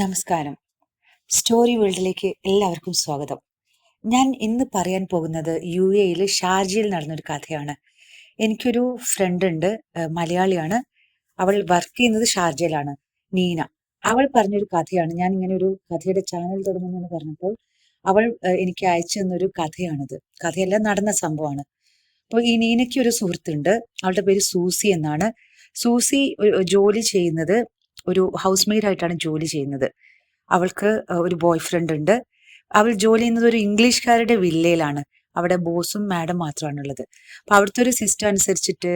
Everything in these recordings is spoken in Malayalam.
നമസ്കാരം. സ്റ്റോറി വേൾഡിലേക്ക് എല്ലാവർക്കും സ്വാഗതം. ഞാൻ ഇന്ന് പറയാൻ പോകുന്നത് UAE ഷാർജയിൽ നടന്നൊരു കഥയാണ്. എനിക്കൊരു ഫ്രണ്ട് ഉണ്ട്, മലയാളിയാണ്. അവൾ വർക്ക് ചെയ്യുന്നത് ഷാർജയിലാണ്, നീന. അവൾ പറഞ്ഞൊരു കഥയാണ്. ഞാൻ ഇങ്ങനെ ഒരു കഥയുടെ ചാനൽ തുടങ്ങുമെന്ന് പറഞ്ഞപ്പോൾ അവൾ എനിക്ക് അയച്ചു തന്നൊരു കഥയാണിത്. കഥയല്ല, നടന്ന സംഭവമാണ്. അപ്പോൾ ഈ നീനയ്ക്ക് ഒരു സുഹൃത്തുണ്ട്. അവളുടെ പേര് സൂസി എന്നാണ്. സൂസി ജോലി ചെയ്യുന്നത് ഒരു ഹൗസ് മെയ്ഡ് ആയിട്ടാണ് ജോലി ചെയ്യുന്നത്. അവൾക്ക് ഒരു ബോയ് ഫ്രണ്ട് ഉണ്ട്. അവൾ ജോലി ചെയ്യുന്നത് ഒരു ഇംഗ്ലീഷുകാരുടെ വില്ലയിലാണ്. അവിടെ ബോസും മാഡം മാത്രമാണുള്ളത്. അപ്പൊ അവിടുത്തെ ഒരു സിസ്റ്റം അനുസരിച്ചിട്ട്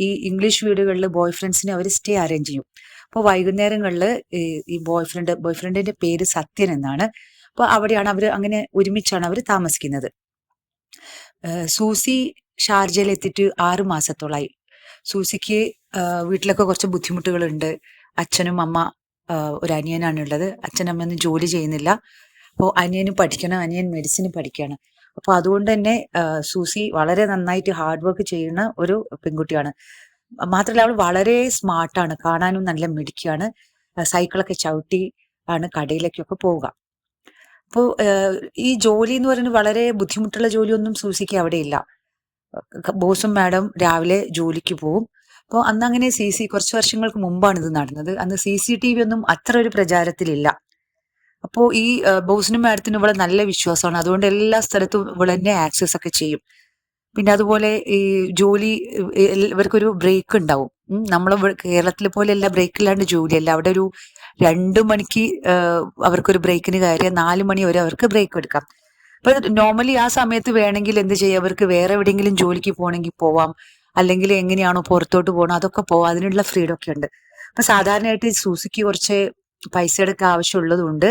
ഈ ഇംഗ്ലീഷ് വീടുകളിൽ ബോയ് ഫ്രണ്ട്സിന് അവർ സ്റ്റേ അറേഞ്ച് ചെയ്യും. അപ്പോൾ വൈകുന്നേരങ്ങളിൽ ഈ ബോയ് ഫ്രണ്ടിന്റെ പേര് സത്യൻ എന്നാണ്. അപ്പൊ അവിടെയാണ് അവർ, അങ്ങനെ ഒരുമിച്ചാണ് അവർ താമസിക്കുന്നത്. സൂസി ഷാർജയിൽ എത്തിയിട്ട് 6 മാസത്തോളായി. സൂസിക്ക് വീട്ടിലൊക്കെ കുറച്ച് ബുദ്ധിമുട്ടുകളുണ്ട്. അച്ഛനും അമ്മ, ഒരു അനിയനാണ് ഉള്ളത്. അച്ഛനമ്മയൊന്നും ജോലി ചെയ്യുന്നില്ല. അപ്പോൾ അനിയന് പഠിക്കണം, അനിയൻ മെഡിസിൻ പഠിക്കുകയാണ്. അപ്പോൾ അതുകൊണ്ട് തന്നെ സൂസി വളരെ നന്നായിട്ട് ഹാർഡ് വർക്ക് ചെയ്യുന്ന ഒരു പെൺകുട്ടിയാണ്. മാത്രമല്ല അവൾ വളരെ സ്മാർട്ടാണ്, കാണാനും നല്ല മിടുക്കിയാണ്. സൈക്കിളൊക്കെ ചവിട്ടി ആണ് കടയിലേക്കൊക്കെ പോവുക. അപ്പോൾ ഈ ജോലി എന്ന് പറയുന്നത് വളരെ ബുദ്ധിമുട്ടുള്ള ജോലിയൊന്നും സൂസിക്ക് അവിടെ ഇല്ല. ബോസും മാഡം രാവിലെ ജോലിക്ക് പോവും. അപ്പോൾ അന്ന് അങ്ങനെ കുറച്ച് വർഷങ്ങൾക്ക് മുമ്പാണ് ഇത് നടന്നത്. അന്ന് CCTV ഒന്നും അത്ര ഒരു പ്രചാരത്തിലില്ല. അപ്പോൾ ഈ ബോസിനും മാഡത്തിനും ഇവിടെ നല്ല വിശ്വാസമാണ്. അതുകൊണ്ട് എല്ലാ സ്ഥലത്തും ഇവിടെ തന്നെ ആക്സസ് ഒക്കെ ചെയ്യും. പിന്നെ അതുപോലെ ഈ ജോലി ഇവർക്കൊരു ബ്രേക്ക് ഉണ്ടാവും. നമ്മളെ കേരളത്തിലെ പോലെയല്ല, ബ്രേക്ക് ഇല്ലാണ്ട് ജോലിയല്ല. അവിടെ ഒരു 2 മണിക്ക് അവർക്കൊരു ബ്രേക്കിന് കയറിയ 4 മണി വരെ അവർക്ക് ബ്രേക്ക് എടുക്കാം. അപ്പൊ നോർമലി ആ സമയത്ത് വേണമെങ്കിൽ എന്ത് ചെയ്യാം, അവർക്ക് വേറെ എവിടെയെങ്കിലും ജോലിക്ക് പോകണമെങ്കിൽ പോവാം, അല്ലെങ്കിൽ എങ്ങനെയാണോ പുറത്തോട്ട് പോകണം അതൊക്കെ പോവാം. അതിനുള്ള ഫ്രീഡം ഒക്കെ ഉണ്ട്. അപ്പൊ സാധാരണയായിട്ട് സൂസിക്ക് കുറച്ച് പൈസയുടെ ഒക്കെ ആവശ്യമുള്ളത് കൊണ്ട്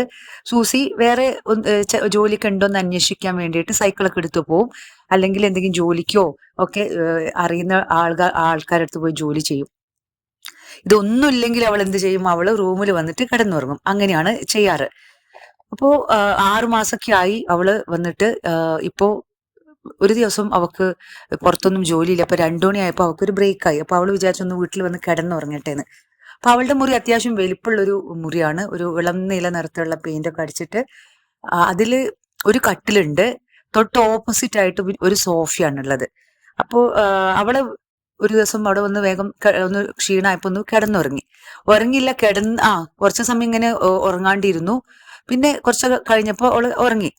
സൂസി വേറെ ജോലിക്ക് ഉണ്ടോന്ന് അന്വേഷിക്കാൻ വേണ്ടിയിട്ട് സൈക്കിളൊക്കെ എടുത്തു പോവും. അല്ലെങ്കിൽ എന്തെങ്കിലും ജോലിക്കോ ഒക്കെ അറിയുന്ന ആൾക്കാരുടെ അടുത്ത് പോയി ജോലി ചെയ്യും. ഇതൊന്നും ഇല്ലെങ്കിൽ അവൾ എന്ത് ചെയ്യും, അവള് റൂമിൽ വന്നിട്ട് കിടന്നുറങ്ങും. അങ്ങനെയാണ് ചെയ്യാറ്. അപ്പോ 6 മാസമൊക്കെ ആയി അവള് വന്നിട്ട്. ഇപ്പോ ഒരു ദിവസം അവക്ക് പുറത്തൊന്നും ജോലിയില്ല. അപ്പൊ 2 മണിയായപ്പോ അവക്കൊരു ബ്രേക്ക് ആയി. അപ്പൊ അവള് വിചാരിച്ചൊന്ന് വീട്ടിൽ വന്ന് കിടന്നുറങ്ങട്ടേന്ന്. അപ്പൊ അവളുടെ മുറി അത്യാവശ്യം വലിപ്പമുള്ളൊരു മുറിയാണ്. ഒരു ഇളം നീല നിറത്തിലുള്ള പെയിന്റ് ഒക്കെ അടിച്ചിട്ട് അതില് ഒരു കട്ടിലുണ്ട്. തൊട്ട് ഓപ്പോസിറ്റ് ആയിട്ട് ഒരു സോഫയാണുള്ളത്. അപ്പോ അവള് ഒരു ദിവസം അവിടെ വന്ന് വേഗം ഒന്ന് ക്ഷീണായപ്പോ ഒന്ന് കിടന്നുറങ്ങി. ഉറങ്ങിയില്ല, കുറച്ച് സമയം ഇങ്ങനെ ഉറങ്ങാണ്ടിരുന്നു. പിന്നെ കുറച്ചൊക്കെ കഴിഞ്ഞപ്പോ അവള് ഉറങ്ങി.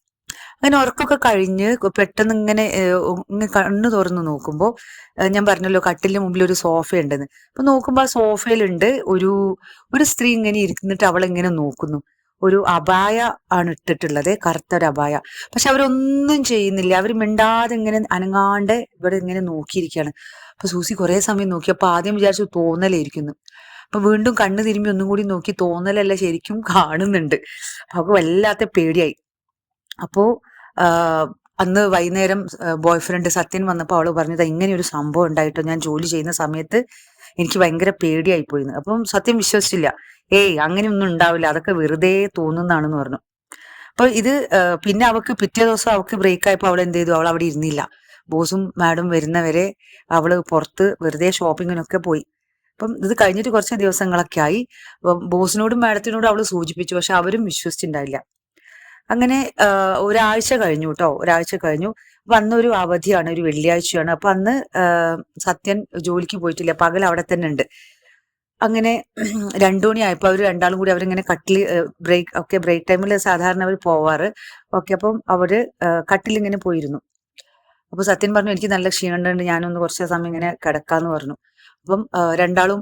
അങ്ങനെ ഉറക്കമൊക്കെ കഴിഞ്ഞ് പെട്ടെന്ന് ഇങ്ങനെ കണ്ണു തുറന്ന് നോക്കുമ്പോ, ഞാൻ പറഞ്ഞല്ലോ കട്ടിലിന് മുമ്പിൽ ഒരു സോഫ ഉണ്ടെന്ന്. അപ്പൊ നോക്കുമ്പോ ആ സോഫയിലുണ്ട് ഒരു സ്ത്രീ ഇങ്ങനെ ഇരുന്നിട്ട് അവളെങ്ങനെ നോക്കുന്നു. ഒരു അബായ ആണ് ഇട്ടിട്ടുള്ളത്, കറുത്ത ഒരു അബായ. പക്ഷെ അവരൊന്നും ചെയ്യുന്നില്ല. അവർ മിണ്ടാതെ ഇങ്ങനെ അനങ്ങാണ്ട് ഇവിടെ ഇങ്ങനെ നോക്കിയിരിക്കുകയാണ്. അപ്പൊ സൂസി കുറെ സമയം നോക്കി. അപ്പൊ ആദ്യം വിചാരിച്ചു തോന്നലായിരിക്കുന്നു. അപ്പൊ വീണ്ടും കണ്ണ് തിരുമ്പി ഒന്നും കൂടി നോക്കി, തോന്നലല്ല, ശരിക്കും കാണുന്നുണ്ട്. അപ്പൊ വല്ലാത്ത പേടിയായി. അപ്പോ അന്ന് വൈകുന്നേരം ബോയ് ഫ്രണ്ട് സത്യൻ വന്നപ്പോ അവള് പറഞ്ഞത്, ഇങ്ങനെ ഒരു സംഭവം ഉണ്ടായിട്ടോ, ഞാൻ ജോലി ചെയ്യുന്ന സമയത്ത് എനിക്ക് ഭയങ്കര പേടിയായി പോയിന്ന്. അപ്പം സത്യം വിശ്വസിച്ചില്ല. അങ്ങനെയൊന്നും ഉണ്ടാവില്ല, അതൊക്കെ വെറുതെ തോന്നുന്നതാണെന്ന് പറഞ്ഞു. അപ്പൊ ഇത് പിന്നെ അവക്ക് പിറ്റേ ദിവസം അവക്ക് ബ്രേക്ക് ആയപ്പോ അവൾ എന്ത് ചെയ്തു, അവൾ അവിടെ ഇരുന്നില്ല. ബോസും മാഡം വരുന്നവരെ അവള് പുറത്ത് വെറുതെ ഷോപ്പിങ്ങിനൊക്കെ പോയി. അപ്പം ഇത് കഴിഞ്ഞിട്ട് കുറച്ച് ദിവസങ്ങളൊക്കെ ആയി. ബോസിനോടും മാഡത്തിനോടും അവള് സൂചിപ്പിച്ചു, പക്ഷെ അവരും വിശ്വസിച്ചിട്ടുണ്ടായില്ല. അങ്ങനെ ഒരാഴ്ച കഴിഞ്ഞു കേട്ടോ. ഒരാഴ്ച കഴിഞ്ഞു. അന്നൊരു അവധിയാണ്, ഒരു വെള്ളിയാഴ്ചയാണ്. അപ്പൊ അന്ന് സത്യൻ ജോലിക്ക് പോയിട്ടില്ല, പകൽ അവിടെ തന്നെ ഉണ്ട്. അങ്ങനെ 2 മണിയായപ്പോ അവർ രണ്ടാളും കൂടി അവരിങ്ങനെ ബ്രേക്ക് ടൈമിൽ സാധാരണ അവർ പോവാറ്. അപ്പം അവര് കട്ടിലിങ്ങനെ പോയിരുന്നു. അപ്പൊ സത്യൻ പറഞ്ഞു, എനിക്ക് നല്ല ക്ഷീണമുണ്ട്, ഞാനൊന്ന് കുറച്ച് സമയം ഇങ്ങനെ കിടക്കാന്ന് പറഞ്ഞു. അപ്പം രണ്ടാളും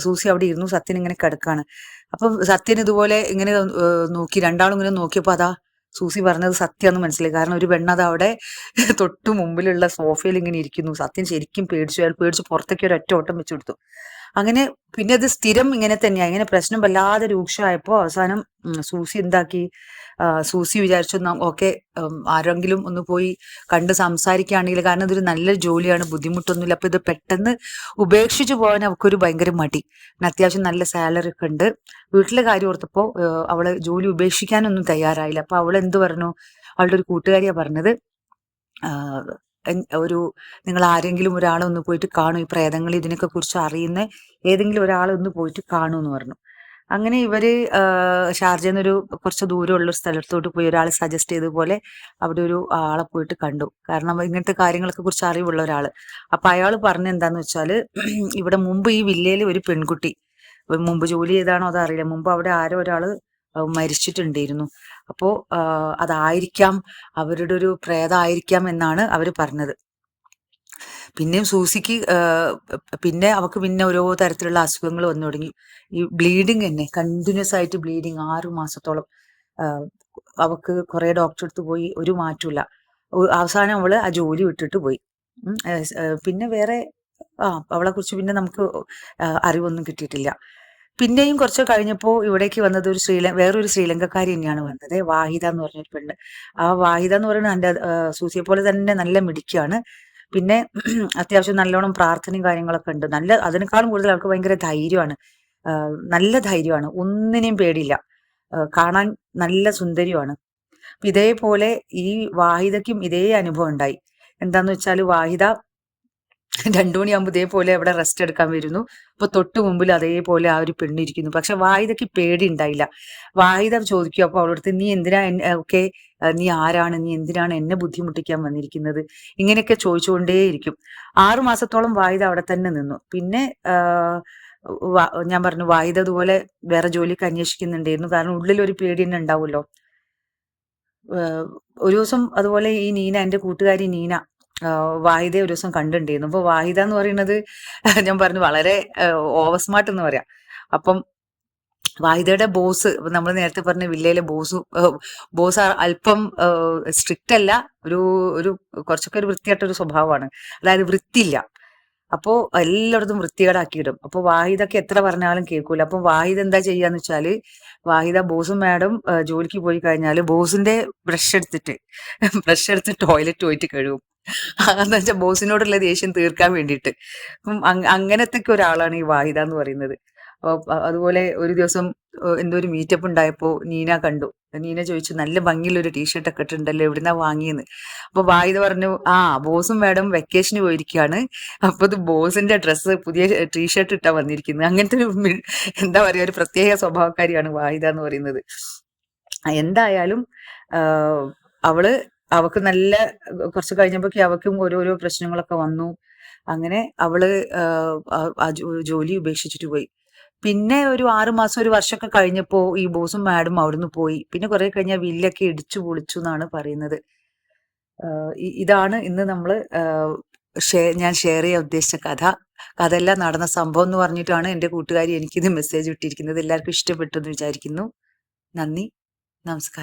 സൂസി അവിടെ ഇരുന്നു, സത്യൻ ഇങ്ങനെ കിടക്കാണ്. അപ്പം സത്യൻ ഇതുപോലെ ഇങ്ങനെ നോക്കി, രണ്ടാളും ഇങ്ങനെ നോക്കിയപ്പോ അതാ സൂസി പറഞ്ഞത് സത്യമാണെന്ന് മനസ്സിലായി. കാരണം ഒരു പെണ്ണത് അവിടെ തൊട്ടു മുമ്പിലുള്ള സോഫയിൽ ഇങ്ങനെ ഇരിക്കുന്നു. സത്യൻ ശരിക്കും പേടിച്ചു. അയാൾ പേടിച്ച് പുറത്തേക്ക് ഒരു ഒറ്റ ഓട്ടം വെച്ചു കൊടുത്തു. അങ്ങനെ പിന്നെ അത് സ്ഥിരം ഇങ്ങനെ തന്നെയായി. ഇങ്ങനെ പ്രശ്നം വല്ലാതെ രൂക്ഷമായപ്പോ അവസാനം സൂസി എന്താക്കി, സൂസി വിചാരിച്ചു ഓക്കെ, ആരെങ്കിലും ഒന്ന് പോയി കണ്ട് സംസാരിക്കുകയാണെങ്കിൽ, കാരണം ഇതൊരു നല്ല ജോലിയാണ്, ബുദ്ധിമുട്ടൊന്നുമില്ല. അപ്പൊ ഇത് പെട്ടെന്ന് ഉപേക്ഷിച്ചു പോകാൻ അവൾക്കൊരു ഭയങ്കര മടി. അത്യാവശ്യം നല്ല സാലറി ഒക്കെ ഉണ്ട്. വീട്ടിലെ കാര്യം ഓർത്തപ്പോ അവള് ജോലി ഉപേക്ഷിക്കാനൊന്നും തയ്യാറായില്ല. അപ്പൊ അവൾ എന്ത് പറഞ്ഞു, അവളുടെ ഒരു കൂട്ടുകാരിയാ പറഞ്ഞത്, നിങ്ങൾ ആരെങ്കിലും ഒരാളെ ഒന്ന് പോയിട്ട് കാണൂ, ഈ പ്രേതങ്ങൾ ഇതിനൊക്കെ കുറിച്ച് അറിയുന്ന ഏതെങ്കിലും ഒരാളെ ഒന്ന് പോയിട്ട് കാണൂ എന്ന് പറഞ്ഞു. അങ്ങനെ ഇവര് ഷാർജയിൽ നിന്നൊരു കുറച്ച് ദൂരമുള്ള ഒരു സ്ഥലത്തോട്ട് പോയി. ഒരാൾ സജസ്റ്റ് ചെയ്ത പോലെ അവിടെ ഒരു ആളെ പോയിട്ട് കണ്ടു. കാരണം ഇങ്ങനത്തെ കാര്യങ്ങളൊക്കെ കുറിച്ച് അറിവുള്ള ഒരാള്. അപ്പൊ അയാൾ പറഞ്ഞ എന്താന്ന് വെച്ചാല് ഇവിടെ മുമ്പ് ഈ വില്ലയിൽ ഒരു പെൺകുട്ടി മുമ്പ് ജോലി ചെയ്താണോ അതറിയില്ല, മുമ്പ് അവിടെ ആരോ ഒരാള് മരിച്ചിട്ടുണ്ടായിരുന്നു. അപ്പോ അതായിരിക്കാം, അവരുടെ ഒരു പ്രേതമായിരിക്കാം എന്നാണ് അവര് പറഞ്ഞത്. പിന്നെയും സൂസിക്ക് പിന്നെ അവക്ക് പിന്നെ ഓരോ തരത്തിലുള്ള അസുഖങ്ങൾ വന്നു തുടങ്ങി. ഈ ബ്ലീഡിങ് തന്നെ കണ്ടിന്യൂസ് ആയിട്ട് ബ്ലീഡിങ് 6 മാസത്തോളം. അവക്ക് കുറെ ഡോക്ടറെ അടുത്ത് പോയി, ഒരു മാറ്റമില്ല. അവസാനം അവള് ആ ജോലി വിട്ടിട്ട് പോയി. പിന്നെ വേറെ അവളെ കുറിച്ച് പിന്നെ നമുക്ക് അറിവൊന്നും കിട്ടിയിട്ടില്ല. പിന്നെയും കുറച്ച് കഴിഞ്ഞപ്പോ ഇവിടേക്ക് വന്നത് വേറൊരു ശ്രീലങ്കക്കാരി തന്നെയാണ് വന്നത്, വാഹിദ എന്ന് പറഞ്ഞൊരു പെണ്ണ്. ആ വാഹിദ എന്ന് പറയുന്നത് എന്റെ സൂസിയെ പോലെ തന്നെ നല്ല മിടുക്കിയാണ്. പിന്നെ അത്യാവശ്യം നല്ലോണം പ്രാർത്ഥനയും കാര്യങ്ങളൊക്കെ ഉണ്ട്. അതിനേക്കാളും കൂടുതൽ അവൾക്ക് ഭയങ്കര ധൈര്യമാണ്. നല്ല ധൈര്യമാണ്, ഒന്നിനെയും പേടിയില്ല. കാണാൻ നല്ല സുന്ദരിയുമാണ്. ഇതേപോലെ ഈ വാഹിദയ്ക്കും ഇതേ അനുഭവം ഉണ്ടായി. എന്താന്ന് വെച്ചാൽ വാഹിദ 2 മണിയാകുമ്പോൾ ഇതേപോലെ അവിടെ റെസ്റ്റ് എടുക്കാൻ വരുന്നു. അപ്പൊ തൊട്ട് മുമ്പിൽ അതേപോലെ ആ ഒരു പെണ്ണിരിക്കുന്നു. പക്ഷെ വാഹിദയ്ക്ക് പേടി ഉണ്ടായില്ല. വാഹിദ ചോദിക്കും അപ്പൊ അവളടുത്ത്, നീ എന്തിനാ ഒക്കെ, നീ ആരാണ്, നീ എന്തിനാണ് എന്നെ ബുദ്ധിമുട്ടിക്കാൻ വന്നിരിക്കുന്നത്, ഇങ്ങനെയൊക്കെ ചോദിച്ചുകൊണ്ടേയിരിക്കും. 6 മാസത്തോളം വാഹിദ അവിടെ തന്നെ നിന്നു. പിന്നെ ഞാൻ പറഞ്ഞു വാഹിദ അതുപോലെ വേറെ ജോലിക്ക് അന്വേഷിക്കുന്നുണ്ടായിരുന്നു. കാരണം ഉള്ളിലൊരു പേടി തന്നെ ഉണ്ടാവുമല്ലോ. ഒരു ദിവസം അതുപോലെ ഈ നീന, എന്റെ കൂട്ടുകാരി നീന, വാഹിദയെ ഒരു ദിവസം കണ്ടിട്ടുണ്ടായിരുന്നു. അപ്പൊ വാഹിദ എന്ന് പറയുന്നത് ഞാൻ പറഞ്ഞു വളരെ ഓവർ സ്മാർട്ട് എന്ന് പറയാം. അപ്പം വാഹിദയുടെ ബോസ്, നമ്മൾ നേരത്തെ പറഞ്ഞ വില്ലയിലെ ബോസ് അല്പം സ്ട്രിക്റ്റ് അല്ല, ഒരു ഒരു കുറച്ചൊക്കെ ഒരു വൃത്തിയായിട്ടൊരു സ്വഭാവമാണ്. അതായത് വൃത്തിയില്ല. അപ്പോ എല്ലായിടത്തും വൃത്തികേടാക്കിയിടും. അപ്പൊ വാഹിദൊക്കെ എത്ര പറഞ്ഞാലും കേൾക്കൂല. അപ്പൊ വാഹിദ എന്താ ചെയ്യാന്ന് വെച്ചാല്, വാഹിദ ബോസും മാഡം ജോലിക്ക് പോയി കഴിഞ്ഞാല് ബോസിന്റെ ബ്രഷ് എടുത്ത് ടോയ്ലറ്റ് പോയിട്ട് കഴുകും. അതെന്ന് വെച്ചാൽ ബോസിനോടുള്ള ദേഷ്യം തീർക്കാൻ വേണ്ടിയിട്ട്. അപ്പം അങ്ങനത്തെ ഒരാളാണ് ഈ വാഹിദ എന്ന് പറയുന്നത്. അതുപോലെ ഒരു ദിവസം എന്തോ ഒരു മീറ്റപ്പ് ഉണ്ടായപ്പോ നീന കണ്ടു. നീന ചോദിച്ചു, നല്ല ഭംഗിയുള്ള ഒരു ടീഷർട്ട് ഒക്കെ ഇട്ടുണ്ടല്ലോ, എവിടുന്നാ വാങ്ങിയെന്ന്. അപ്പൊ വാഹിദ പറഞ്ഞു, ബോസും മാഡം വെക്കേഷന് പോയിരിക്കുകയാണ്, അപ്പൊ ഇത് ബോസിന്റെ ഡ്രസ്സ് പുതിയ ടീഷർട്ട് ഇട്ടാ വന്നിരിക്കുന്നത്. അങ്ങനത്തെ ഒരു എന്താ പറയാ, ഒരു പ്രത്യേക സ്വഭാവക്കാരിയാണ് വാഹിദ എന്ന് പറയുന്നത്. എന്തായാലും അവക്ക് നല്ല കുറച്ച് കഴിഞ്ഞപ്പോഴേക്കും അവക്കും ഓരോരോ പ്രശ്നങ്ങളൊക്കെ വന്നു. അങ്ങനെ അവള് ജോലി ഉപേക്ഷിച്ചിട്ട് പോയി. പിന്നെ ഒരു 6 മാസം, ഒരു വർഷമൊക്കെ കഴിഞ്ഞപ്പോ ഈ ബോസും മാഡും അവിടുന്ന് പോയി. പിന്നെ കുറെ കഴിഞ്ഞാൽ വില്ലൊക്കെ ഇടിച്ചു പൊളിച്ചു എന്നാണ് പറയുന്നത്. ഇതാണ് ഇന്ന് നമ്മള് ഞാൻ ഷെയർ ചെയ്യാൻ ഉദ്ദേശിച്ച കഥയെല്ലാം നടന്ന സംഭവം എന്ന് പറഞ്ഞിട്ടാണ് എന്റെ കൂട്ടുകാരി എനിക്കിത് മെസ്സേജ് ഇട്ടിരിക്കുന്നത്. എല്ലാവർക്കും ഇഷ്ടപ്പെട്ടു എന്ന് വിചാരിക്കുന്നു. നന്ദി, നമസ്കാരം.